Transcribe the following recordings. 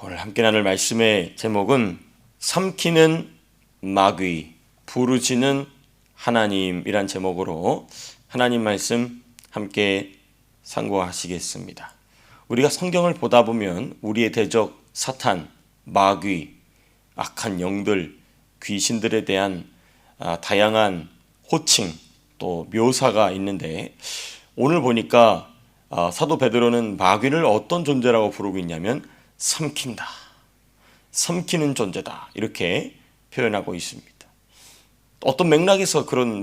오늘 함께 나눌 말씀의 제목은 삼키는 마귀, 부르시는 하나님이란 제목으로 하나님 말씀 함께 상고하시겠습니다. 우리가 성경을 보다 보면 우리의 대적 사탄, 마귀, 악한 영들, 귀신들에 대한 다양한 호칭 또 묘사가 있는데 오늘 보니까 사도 베드로는 마귀를 어떤 존재라고 부르고 있냐면 삼킨다, 삼키는 존재다 이렇게 표현하고 있습니다. 어떤 맥락에서 그런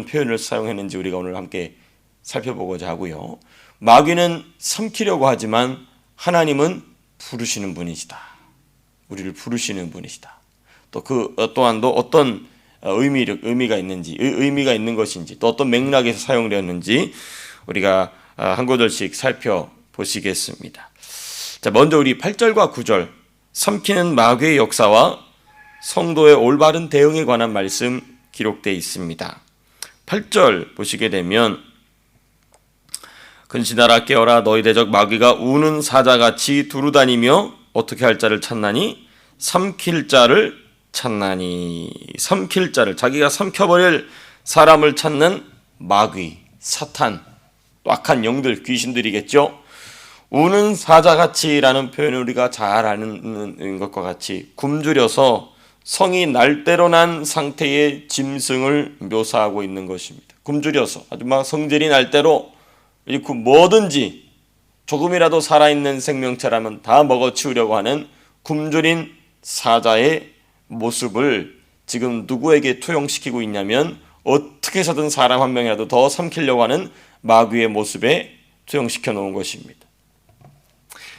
표현을 사용했는지 우리가 오늘 함께 살펴보고자 하고요. 마귀는 삼키려고 하지만 하나님은 부르시는 분이시다. 우리를 부르시는 분이시다. 또 그 또한도 어떤 의미가 있는 것인지 또 어떤 맥락에서 사용되었는지 우리가 한 구절씩 살펴보시겠습니다. 자, 먼저 우리 8절과 9절 삼키는 마귀의 역사와 성도의 올바른 대응에 관한 말씀 기록되어 있습니다. 8절 보시게 되면 근신하라 깨어라 너희 대적 마귀가 우는 사자같이 두루다니며 어떻게 할 자를 찾나니 삼킬 자를 찾나니. 삼킬 자를, 자기가 삼켜버릴 사람을 찾는 마귀, 사탄, 또 악한 영들, 귀신들이겠죠. 우는 사자같이라는 표현을 우리가 잘 아는 것과 같이 굶주려서 성이 날대로 난 상태의 짐승을 묘사하고 있는 것입니다. 굶주려서 아주 막 성질이 날대로 뭐든지 조금이라도 살아있는 생명체라면 다 먹어치우려고 하는 굶주린 사자의 모습을 지금 누구에게 투영시키고 있냐면 어떻게 해서든 사람 한 명이라도 더 삼키려고 하는 마귀의 모습에 투영시켜 놓은 것입니다.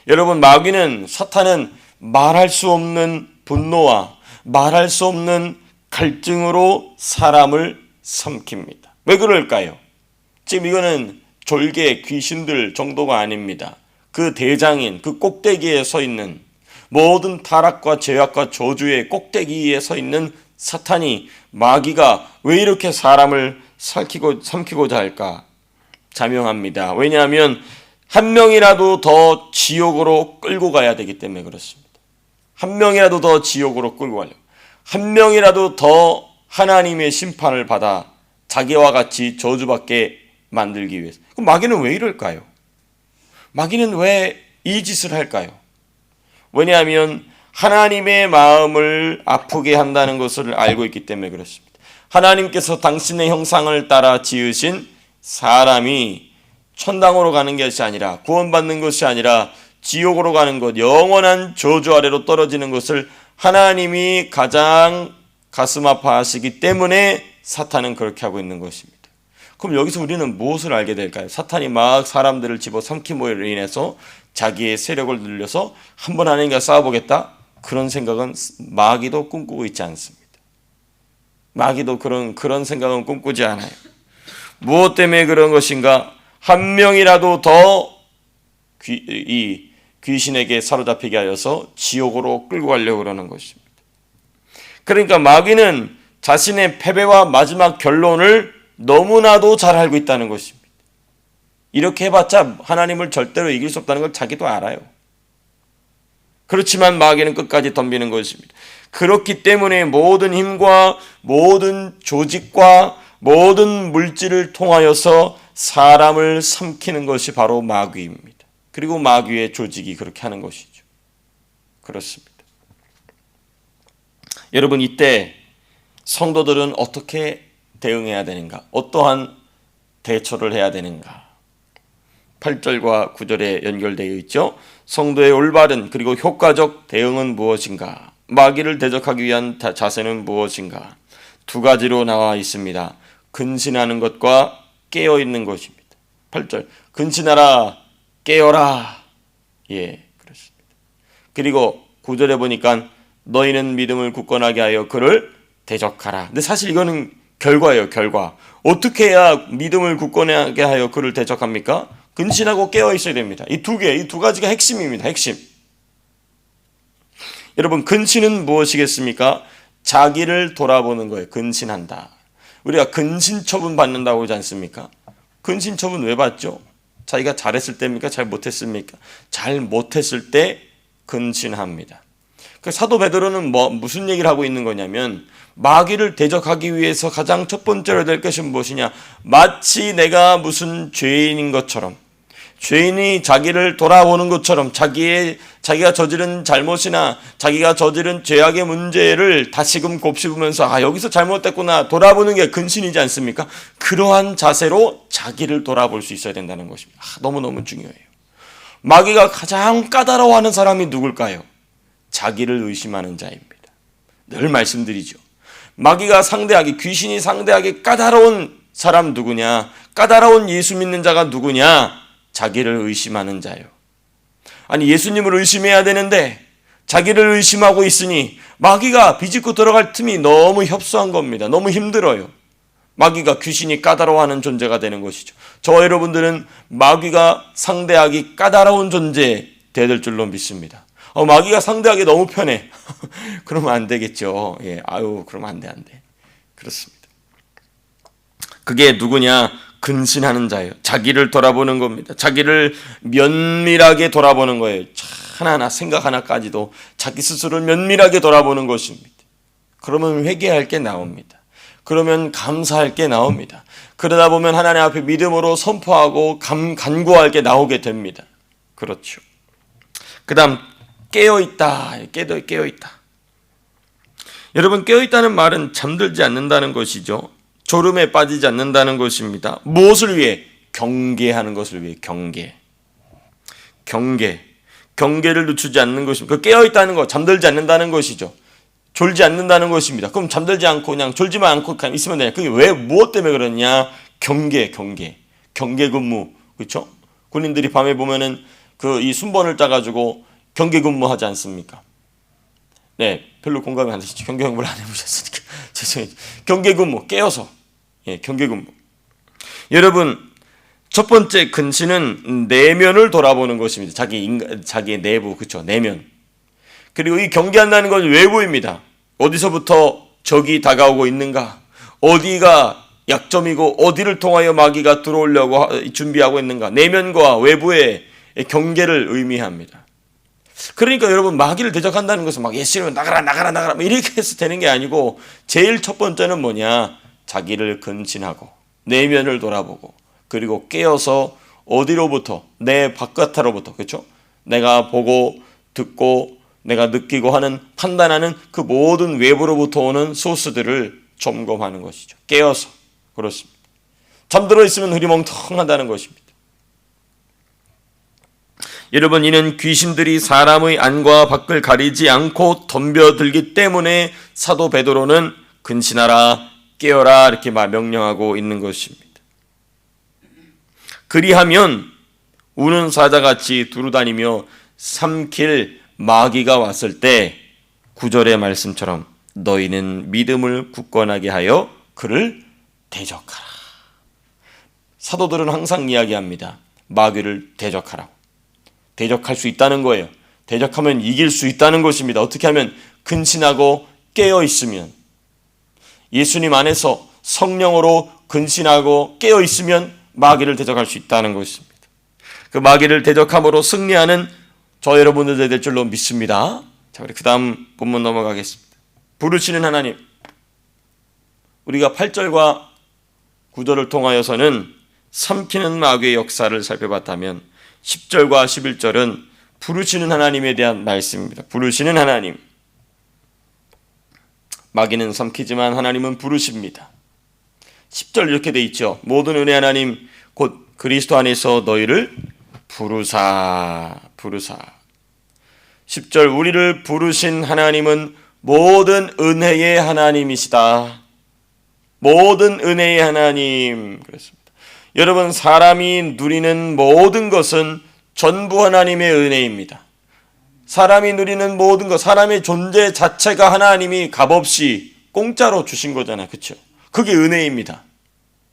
여러분, 마귀는, 사탄은 말할 수 없는 분노와 말할 수 없는 갈증으로 사람을 삼킵니다. 왜 그럴까요? 지금 이거는 졸개 귀신들 정도가 아닙니다. 그 대장인, 그 꼭대기에 서 있는, 모든 타락과 죄악과 저주의 꼭대기에 서 있는 사탄이, 마귀가 왜 이렇게 사람을 삼키고자 할까? 자명합니다. 왜냐하면 한 명이라도 더 지옥으로 끌고 가야 되기 때문에 그렇습니다. 한 명이라도 더 지옥으로 끌고 가려고, 한 명이라도 더 하나님의 심판을 받아 자기와 같이 저주받게 만들기 위해서. 그럼 마귀는 왜 이럴까요? 마귀는 왜 이 짓을 할까요? 왜냐하면 하나님의 마음을 아프게 한다는 것을 알고 있기 때문에 그렇습니다. 하나님께서 당신의 형상을 따라 지으신 사람이 천당으로 가는 것이 아니라, 구원받는 것이 아니라 지옥으로 가는 것, 영원한 저주 아래로 떨어지는 것을 하나님이 가장 가슴 아파하시기 때문에 사탄은 그렇게 하고 있는 것입니다. 그럼 여기서 우리는 무엇을 알게 될까요? 사탄이 막 사람들을 집어삼킴으로 인해서 자기의 세력을 늘려서 한번 하나님과 싸워보겠다? 그런 생각은 마귀도 꿈꾸고 있지 않습니다. 마귀도 그런 생각은 꿈꾸지 않아요. 무엇 때문에 그런 것인가? 한 명이라도 더 이 귀신에게 사로잡히게 하여서 지옥으로 끌고 가려고 그러는 것입니다. 그러니까 마귀는 자신의 패배와 마지막 결론을 너무나도 잘 알고 있다는 것입니다. 이렇게 해봤자 하나님을 절대로 이길 수 없다는 걸 자기도 알아요. 그렇지만 마귀는 끝까지 덤비는 것입니다. 그렇기 때문에 모든 힘과 모든 조직과 모든 물질을 통하여서 사람을 삼키는 것이 바로 마귀입니다. 그리고 마귀의 조직이 그렇게 하는 것이죠. 그렇습니다. 여러분, 이때 성도들은 어떻게 대응해야 되는가? 어떠한 대처를 해야 되는가? 8절과 9절에 연결되어 있죠. 성도의 올바른 그리고 효과적 대응은 무엇인가? 마귀를 대적하기 위한 자세는 무엇인가? 두 가지로 나와 있습니다. 근신하는 것과 깨어있는 것입니다. 8절 근신하라 깨어라. 예, 그렇습니다. 그리고 9절에 보니까 너희는 믿음을 굳건하게 하여 그를 대적하라. 근데 사실 이거는 결과예요. 결과. 어떻게 해야 믿음을 굳건하게 하여 그를 대적합니까? 근신하고 깨어 있어야 됩니다. 이 두 가지가 핵심입니다. 핵심. 여러분, 근신은 무엇이겠습니까? 자기를 돌아보는 거예요. 근신한다. 우리가 근신처분 받는다고 하지 않습니까? 근신처분 왜 받죠? 자기가 잘했을 때입니까? 잘 못했습니까? 잘 못했을 때 근신합니다. 그 사도 베드로는 무슨 얘기를 하고 있는 거냐면 마귀를 대적하기 위해서 가장 첫 번째로 될 것이 무엇이냐? 마치 내가 무슨 죄인인 것처럼, 죄인이 자기를 돌아보는 것처럼 자기가 저지른 잘못이나 자기가 저지른 죄악의 문제를 다시금 곱씹으면서 여기서 잘못됐구나 돌아보는 게 근신이지 않습니까? 그러한 자세로 자기를 돌아볼 수 있어야 된다는 것입니다. 너무너무 중요해요. 마귀가 가장 까다로워하는 사람이 누굴까요? 자기를 의심하는 자입니다. 늘 말씀드리죠. 마귀가 상대하기, 귀신이 상대하기 까다로운 사람 누구냐? 까다로운 예수 믿는 자가 누구냐? 자기를 의심하는 자요. 아니, 예수님을 의심해야 되는데 자기를 의심하고 있으니 마귀가 비집고 들어갈 틈이 너무 협소한 겁니다. 너무 힘들어요. 마귀가, 귀신이 까다로워하는 존재가 되는 것이죠. 저와 여러분들은 마귀가 상대하기 까다로운 존재 되될 줄로 믿습니다. 마귀가 상대하기 너무 편해. 그러면 안 되겠죠. 그러면 안 돼. 그렇습니다. 그게 누구냐? 근신하는 자예요. 자기를 돌아보는 겁니다. 자기를 면밀하게 돌아보는 거예요. 하나하나 생각 하나까지도 자기 스스로를 면밀하게 돌아보는 것입니다. 그러면 회개할 게 나옵니다. 그러면 감사할 게 나옵니다. 그러다 보면 하나님 앞에 믿음으로 선포하고 간구할 게 나오게 됩니다. 그렇죠. 그 다음 깨어있다. 깨어있다. 여러분, 깨어있다는 말은 잠들지 않는다는 것이죠. 졸음에 빠지지 않는다는 것입니다. 무엇을 위해? 경계하는 것을 위해. 경계를 늦추지 않는 것입니다. 깨어있다는 것, 잠들지 않는다는 것이죠. 졸지 않는다는 것입니다. 그럼 잠들지 않고 그냥 졸지만 않고 그냥 있으면 되냐? 그게 왜, 무엇 때문에 그러냐? 경계 근무. 그렇죠? 군인들이 밤에 보면은 이 순번을 짜가지고 경계 근무하지 않습니까? 네, 별로 공감이 안 되시죠? 경계 근무를 안 해보셨으니까 죄송해요. 경계 근무, 깨어서. 경계 근무. 여러분, 첫 번째 근신은 내면을 돌아보는 것입니다. 자기의 내부, 그렇죠? 내면. 그리고 이 경계한다는 건 외부입니다. 어디서부터 적이 다가오고 있는가? 어디가 약점이고 어디를 통하여 마귀가 들어오려고 준비하고 있는가? 내면과 외부의 경계를 의미합니다. 그러니까 여러분, 마귀를 대적한다는 것은 예수님은 나가라 이렇게 해서 되는 게 아니고, 제일 첫 번째는 뭐냐? 자기를 근신하고 내면을 돌아보고, 그리고 깨어서 어디로부터? 내 바깥으로부터, 그렇죠? 내가 보고 듣고 내가 느끼고 하는, 판단하는 그 모든 외부로부터 오는 소스들을 점검하는 것이죠. 깨어서. 그렇습니다. 잠들어 있으면 흐리멍텅하다는 것입니다. 여러분, 이는 귀신들이 사람의 안과 밖을 가리지 않고 덤벼들기 때문에 사도 베드로는 근신하라, 깨어라 이렇게 명령하고 있는 것입니다. 그리하면 우는 사자같이 두루다니며 삼킬 마귀가 왔을 때 9절의 말씀처럼 너희는 믿음을 굳건하게 하여 그를 대적하라. 사도들은 항상 이야기합니다. 마귀를 대적하라고. 대적할 수 있다는 거예요. 대적하면 이길 수 있다는 것입니다. 어떻게 하면? 근신하고 깨어 있으면. 예수님 안에서 성령으로 근신하고 깨어 있으면 마귀를 대적할 수 있다는 것입니다. 그 마귀를 대적함으로 승리하는 저 여러분들 될 줄로 믿습니다. 자, 우리 그 다음 본문 넘어가겠습니다. 부르시는 하나님. 우리가 8절과 9절을 통하여서는 삼키는 마귀의 역사를 살펴봤다면 10절과 11절은 부르시는 하나님에 대한 말씀입니다. 부르시는 하나님. 마귀는 삼키지만 하나님은 부르십니다. 10절 이렇게 돼 있죠. 모든 은혜 하나님 곧 그리스도 안에서 너희를 부르사. 10절 우리를 부르신 하나님은 모든 은혜의 하나님이시다. 모든 은혜의 하나님. 그렇습니다. 여러분, 사람이 누리는 모든 것은 전부 하나님의 은혜입니다. 사람이 누리는 모든 것, 사람의 존재 자체가 하나님이 값없이 공짜로 주신 거잖아요. 그렇죠? 그게 은혜입니다.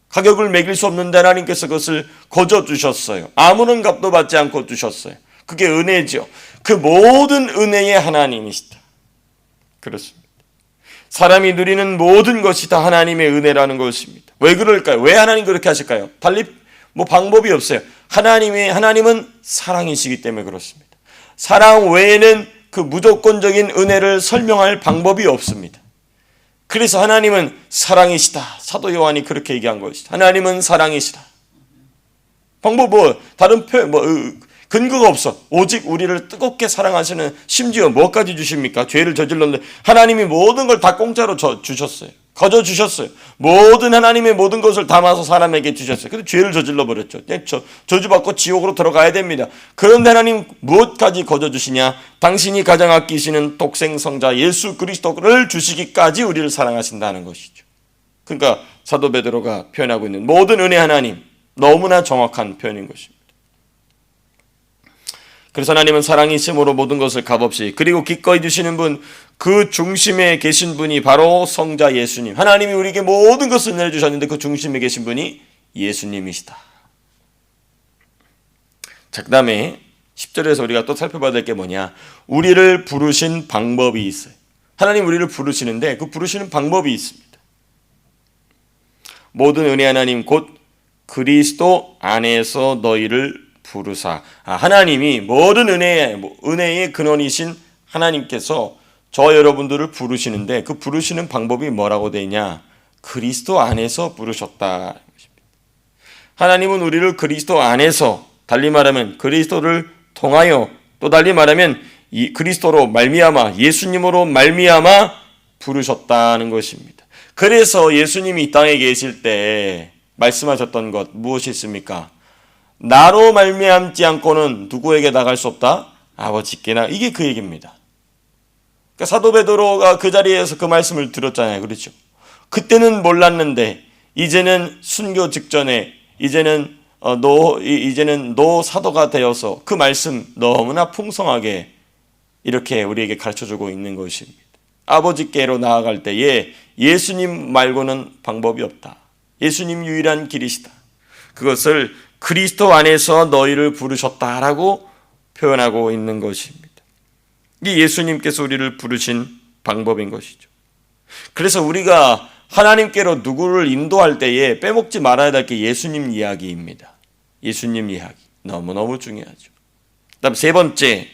가격을 매길 수 없는데 하나님께서 그것을 거저 주셨어요. 아무런 값도 받지 않고 주셨어요. 그게 은혜죠. 그 모든 은혜의 하나님이시다. 그렇습니다. 사람이 누리는 모든 것이 다 하나님의 은혜라는 것입니다. 왜 그럴까요? 왜 하나님 그렇게 하실까요? 달리 방법이 없어요. 하나님은 사랑이시기 때문에 그렇습니다. 사랑 외에는 그 무조건적인 은혜를 설명할 방법이 없습니다. 그래서 하나님은 사랑이시다. 사도 요한이 그렇게 얘기한 것이다. 하나님은 사랑이시다. 방법 다른 표현 근거가 없어. 오직 우리를 뜨겁게 사랑하시는, 심지어 뭐까지 주십니까? 죄를 저질렀는데 하나님이 모든 걸 다 공짜로 주셨어요. 거저 주셨어요. 모든 하나님의 모든 것을 담아서 사람에게 주셨어요. 근데 죄를 저질러 버렸죠. 저주받고 지옥으로 들어가야 됩니다. 그런데 하나님 무엇까지 거저 주시냐? 당신이 가장 아끼시는 독생성자 예수 그리스도를 주시기까지 우리를 사랑하신다는 것이죠. 그러니까 사도 베드로가 표현하고 있는 모든 은혜 하나님, 너무나 정확한 표현인 것입니다. 그래서 하나님은 사랑이심으로 모든 것을 값없이, 그리고 기꺼이 주시는 분, 그 중심에 계신 분이 바로 성자 예수님. 하나님이 우리에게 모든 것을 내주셨는데 그 중심에 계신 분이 예수님이시다. 자, 그 다음에 10절에서 우리가 또 살펴봐야 될 게 뭐냐? 우리를 부르신 방법이 있어요. 하나님 우리를 부르시는데 그 부르시는 방법이 있습니다. 모든 은혜 하나님 곧 그리스도 안에서 너희를 부르사. 하나님이 모든 은혜의 근원이신 하나님께서 저 여러분들을 부르시는데 그 부르시는 방법이 뭐라고 되냐? 그리스도 안에서 부르셨다. 하나님은 우리를 그리스도 안에서, 달리 말하면 그리스도를 통하여, 또 달리 말하면 이 그리스도로 말미암아, 예수님으로 말미암아 부르셨다는 것입니다. 그래서 예수님이 이 땅에 계실 때 말씀하셨던 것 무엇이 있습니까? 나로 말미암지 않고는 누구에게 나갈 수 없다? 아버지께나. 이게 그 얘기입니다. 그러니까 사도 베드로가 그 자리에서 그 말씀을 들었잖아요. 그렇죠? 그때는 몰랐는데 이제는 순교 직전에 이제는 노 사도가 되어서 그 말씀 너무나 풍성하게 이렇게 우리에게 가르쳐주고 있는 것입니다. 아버지께로 나아갈 때에 예수님 말고는 방법이 없다. 예수님 유일한 길이시다. 그것을 그리스도 안에서 너희를 부르셨다라고 표현하고 있는 것입니다. 이 예수님께서 우리를 부르신 방법인 것이죠. 그래서 우리가 하나님께로 누구를 인도할 때에 빼먹지 말아야 될 게 예수님 이야기입니다. 예수님 이야기 너무너무 중요하죠. 그다음 세 번째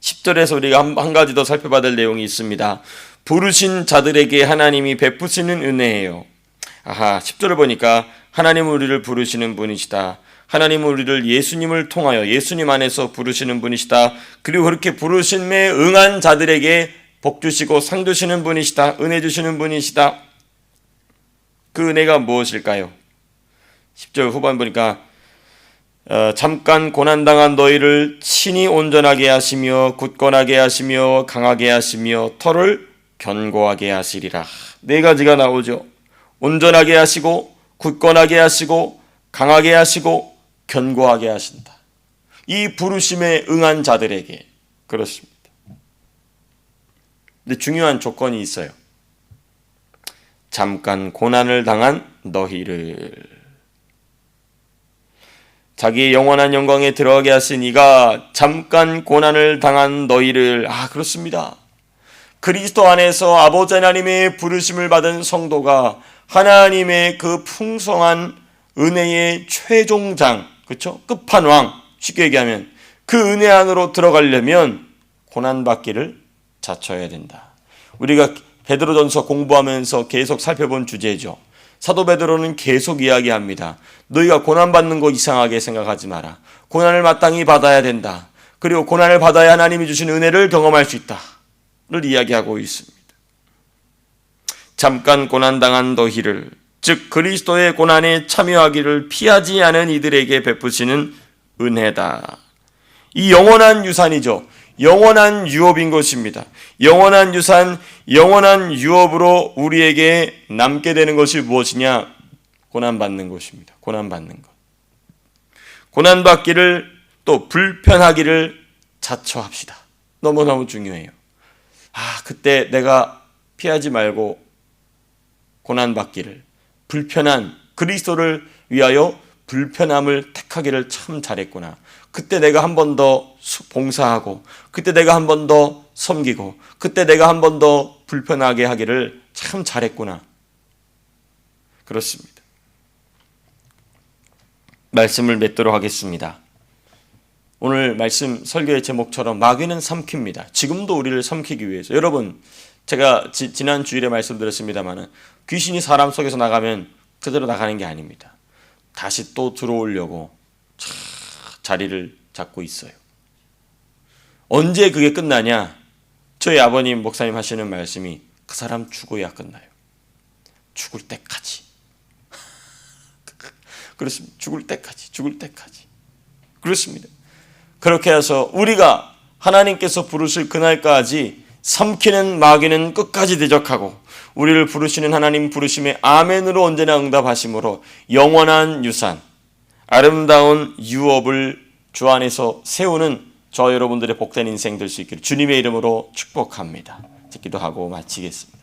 10절에서 우리가 한 가지 더 살펴봐야 될 내용이 있습니다. 부르신 자들에게 하나님이 베푸시는 은혜예요. 10절을 보니까 하나님은 우리를 부르시는 분이시다. 하나님은 우리를 예수님을 통하여 예수님 안에서 부르시는 분이시다. 그리고 그렇게 부르심에 응한 자들에게 복 주시고 상 주시는 분이시다. 은혜 주시는 분이시다. 그 은혜가 무엇일까요? 10절 후반 보니까 잠깐 고난당한 너희를 친히 온전하게 하시며 굳건하게 하시며 강하게 하시며 터를 견고하게 하시리라. 네 가지가 나오죠. 온전하게 하시고 굳건하게 하시고 강하게 하시고 견고하게 하신다. 이 부르심에 응한 자들에게 그렇습니다. 근데 중요한 조건이 있어요. 잠깐 고난을 당한 너희를, 자기의 영원한 영광에 들어가게 하신 이가 잠깐 고난을 당한 너희를, 그렇습니다. 그리스도 안에서 아버지 하나님의 부르심을 받은 성도가 하나님의 그 풍성한 은혜의 최종장, 그렇죠? 끝판왕, 쉽게 얘기하면 그 은혜 안으로 들어가려면 고난받기를 자처해야 된다. 우리가 베드로전서 공부하면서 계속 살펴본 주제죠. 사도 베드로는 계속 이야기합니다. 너희가 고난받는 거 이상하게 생각하지 마라. 고난을 마땅히 받아야 된다. 그리고 고난을 받아야 하나님이 주신 은혜를 경험할 수 있다 를 이야기하고 있습니다. 잠깐 고난당한 너희를, 즉 그리스도의 고난에 참여하기를 피하지 않은 이들에게 베푸시는 은혜다. 이 영원한 유산이죠. 영원한 유업인 것입니다. 영원한 유산, 영원한 유업으로 우리에게 남게 되는 것이 무엇이냐? 고난받는 것입니다. 고난받는 것. 고난받기를 또 불편하기를 자처합시다. 너무너무 중요해요. 그때 내가 피하지 말고 고난받기를, 불편한 그리스도를 위하여 불편함을 택하기를 참 잘했구나. 그때 내가 한 번 더 봉사하고, 그때 내가 한 번 더 섬기고, 그때 내가 한 번 더 불편하게 하기를 참 잘했구나. 그렇습니다. 말씀을 맺도록 하겠습니다. 오늘 말씀 설교의 제목처럼 마귀는 삼킵니다. 지금도 우리를 삼키기 위해서. 여러분, 제가 지난 주일에 말씀드렸습니다만 귀신이 사람 속에서 나가면 그대로 나가는 게 아닙니다. 다시 또 들어오려고 자리를 잡고 있어요. 언제 그게 끝나냐? 저희 아버님 목사님 하시는 말씀이 그 사람 죽어야 끝나요. 죽을 때까지. 그렇습니다. 죽을 때까지. 그렇습니다. 그렇게 해서 우리가 하나님께서 부르실 그날까지 삼키는 마귀는 끝까지 대적하고 우리를 부르시는 하나님 부르심에 아멘으로 언제나 응답하심으로 영원한 유산, 아름다운 유업을 주 안에서 세우는 저 여러분들의 복된 인생 될 수 있기를 주님의 이름으로 축복합니다. 기도하고 마치겠습니다.